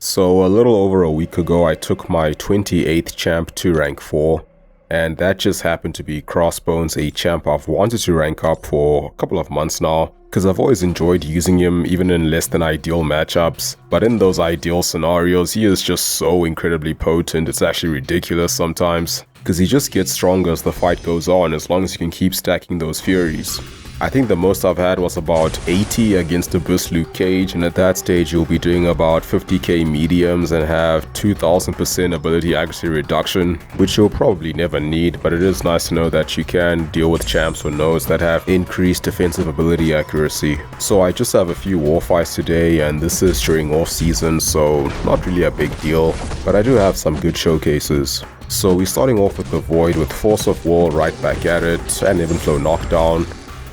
So a little over a week ago, I took my 28th champ to rank 4, and that just happened to be Crossbones, a champ I've wanted to rank up for a couple of months now, because I've always enjoyed using him even in less than ideal matchups. But in those ideal scenarios, he is just so incredibly potent, it's actually ridiculous sometimes, because he just gets stronger as the fight goes on as long as you can keep stacking those Furies. I think the most I've had was about 80 against Abyss Luke Cage, and at that stage you'll be doing about 50k mediums and have 2000% ability accuracy reduction, which you'll probably never need, but it is nice to know that you can deal with champs or nodes that have increased defensive ability accuracy. So I just have a few war fights today, and this is during off season, so not really a big deal, but I do have some good showcases. So we're starting off with the Void with Force of Will right back at it, and Even Flow Knockdown.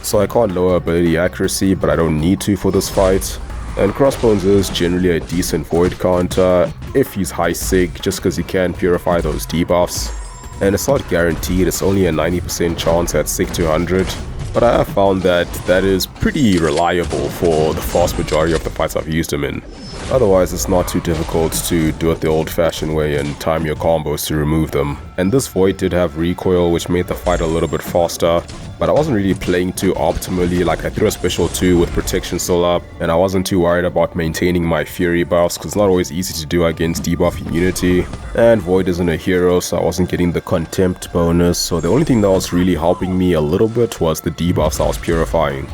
So I can't lower ability accuracy, but I don't need to for this fight. And Crossbones is generally a decent Void counter if he's high sig, just because he can purify those debuffs. And it's not guaranteed, it's only a 90% chance at sig 200. But I have found that that is pretty reliable for the vast majority of the fights I've used him in. Otherwise, it's not too difficult to do it the old-fashioned way and time your combos to remove them. And this Void did have recoil, which made the fight a little bit faster, but I wasn't really playing too optimally. Like, I threw a special 2 with protection still up, and I wasn't too worried about maintaining my Fury buffs, because it's not always easy to do against debuff immunity. And Void isn't a hero, so I wasn't getting the contempt bonus, so the only thing that was really helping me a little bit was the debuffs I was purifying.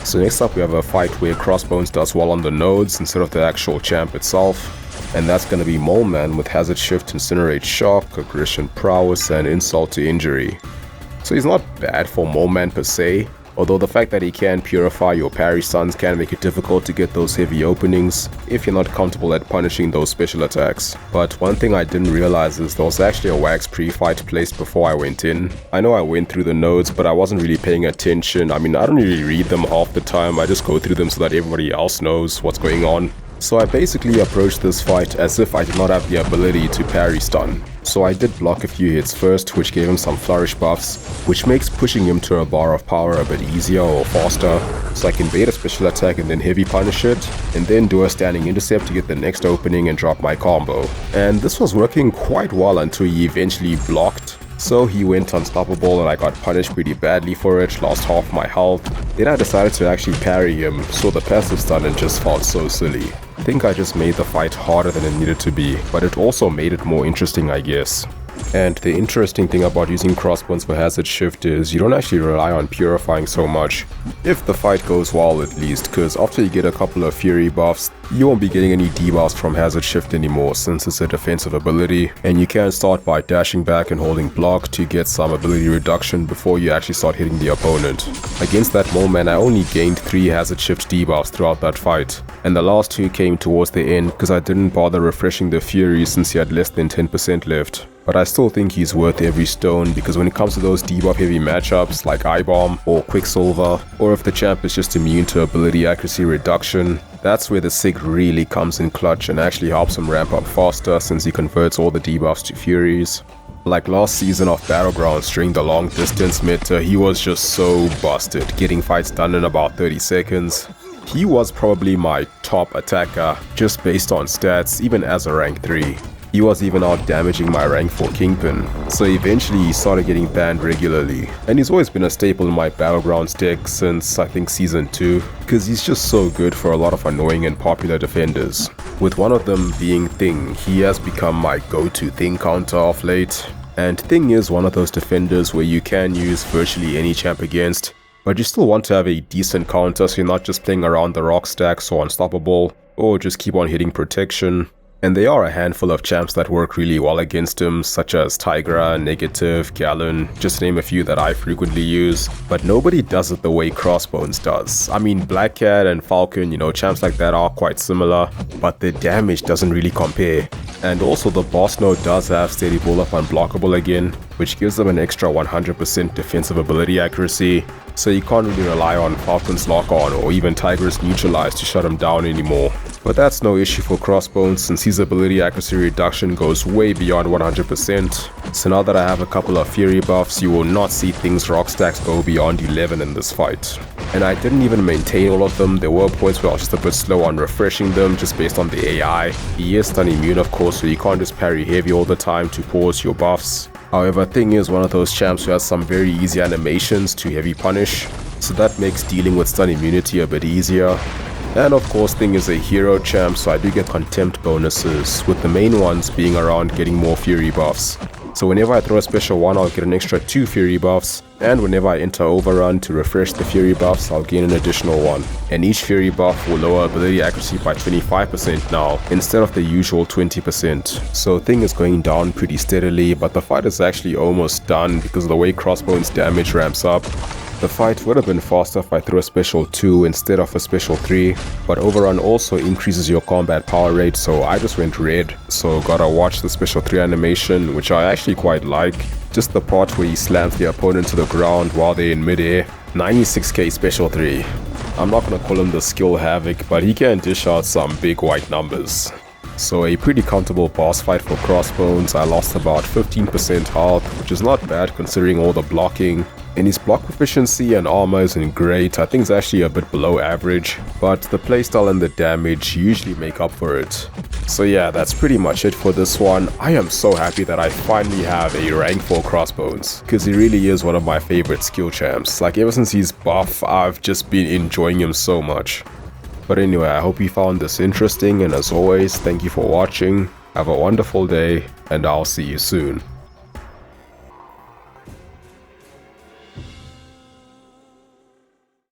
So next up we have a fight where Crossbones does well on the nodes instead of the actual champ itself, and that's going to be Moleman with Hazard Shift, Incinerate Shock, Aggression Prowess, and Insult to Injury. So he's not bad for Moleman per se, although the fact that he can purify your parry stuns can make it difficult to get those heavy openings if you're not comfortable at punishing those special attacks. But one thing I didn't realize is there was actually a wax pre-fight placed before I went in. I know I went through the nodes, but I wasn't really paying attention. I mean, I don't really read them half the time, I just go through them so that everybody else knows what's going on. So I basically approached this fight as if I did not have the ability to parry stun. So I did block a few hits first, which gave him some flourish buffs, which makes pushing him to a bar of power a bit easier or faster. So I can bait a special attack and then heavy punish it, and then do a standing intercept to get the next opening and drop my combo. And this was working quite well until he eventually blocked. So he went unstoppable and I got punished pretty badly for it, lost half my health. Then I decided to actually parry him, so the passive stun and just felt so silly. I think I just made the fight harder than it needed to be, but it also made it more interesting, I guess. And the interesting thing about using Crossbones for Hazard Shift is you don't actually rely on purifying so much, if the fight goes well at least, because after you get a couple of Fury buffs, you won't be getting any debuffs from Hazard Shift anymore since it's a defensive ability, and you can start by dashing back and holding block to get some ability reduction before you actually start hitting the opponent. Against that Moleman, I only gained 3 Hazard Shift debuffs throughout that fight, and the last 2 came towards the end because I didn't bother refreshing the Fury since he had less than 10% left. But I still think he's worth every stone, because when it comes to those debuff heavy matchups like I-Bomb or Quicksilver, or if the champ is just immune to ability accuracy reduction, that's where the Sig really comes in clutch and actually helps him ramp up faster since he converts all the debuffs to Furies. Like last season of Battlegrounds during the long distance meta, he was just so busted, getting fights done in about 30 seconds. He was probably my top attacker just based on stats, even as a rank 3. He was even out damaging my rank 4 Kingpin, so eventually he started getting banned regularly. And he's always been a staple in my Battlegrounds deck since I think Season 2, because he's just so good for a lot of annoying and popular defenders. With one of them being Thing, he has become my go-to Thing counter of late. And Thing is one of those defenders where you can use virtually any champ against, but you still want to have a decent counter so you're not just playing around the rock stack so unstoppable, or just keep on hitting protection. And there are a handful of champs that work really well against him, such as Tigra, Negative, Gallon, just to name a few that I frequently use. But nobody does it the way Crossbones does. I mean, Black Cat and Falcon, champs like that are quite similar, but the damage doesn't really compare. And also the boss node does have Steady Bull Up Unblockable again, which gives them an extra 100% defensive ability accuracy, so you can't really rely on Falcon's Lock On or even Tiger's Neutralize to shut him down anymore. But that's no issue for Crossbones since his ability accuracy reduction goes way beyond 100%. So now that I have a couple of Fury buffs, you will not see Thing's rock stacks go beyond 11 in this fight. and I didn't even maintain all of them. There were points where I was just a bit slow on refreshing them just based on the AI. He is stun immune of course, so you can't just parry heavy all the time to pause your buffs. However, Thing is one of those champs who has some very easy animations to heavy punish, so that makes dealing with stun immunity a bit easier. And of course Thing is a hero champ, so I do get contempt bonuses, with the main ones being around getting more fury buffs. So whenever I throw a special 1, I'll get an extra 2 fury buffs, and whenever I enter overrun to refresh the fury buffs, I'll gain an additional 1. And each fury buff will lower ability accuracy by 25% now, instead of the usual 20%. So Thing is going down pretty steadily, but the fight is actually almost done because of the way Crossbones damage ramps up. The fight would have been faster if I threw a special 2 instead of a special 3, but overrun also increases your combat power rate, so I just went red. So gotta watch the special 3 animation, which I actually quite like. Just the part where he slams the opponent to the ground while they're in midair. 96k special 3. I'm not gonna call him the skill havoc, but he can dish out some big white numbers. So a pretty comfortable boss fight for Crossbones. I lost about 15% health, which is not bad considering all the blocking. And his block proficiency and armor isn't great. I think it's actually a bit below average, but the playstyle and the damage usually make up for it. So yeah, that's pretty much it for this one. I am so happy that I finally have a rank 4 Crossbones, because he really is one of my favorite skill champs. Like ever since he's buff, I've just been enjoying him so much. But anyway, I hope you found this interesting, and as always, thank you for watching. Have a wonderful day, and I'll see you soon.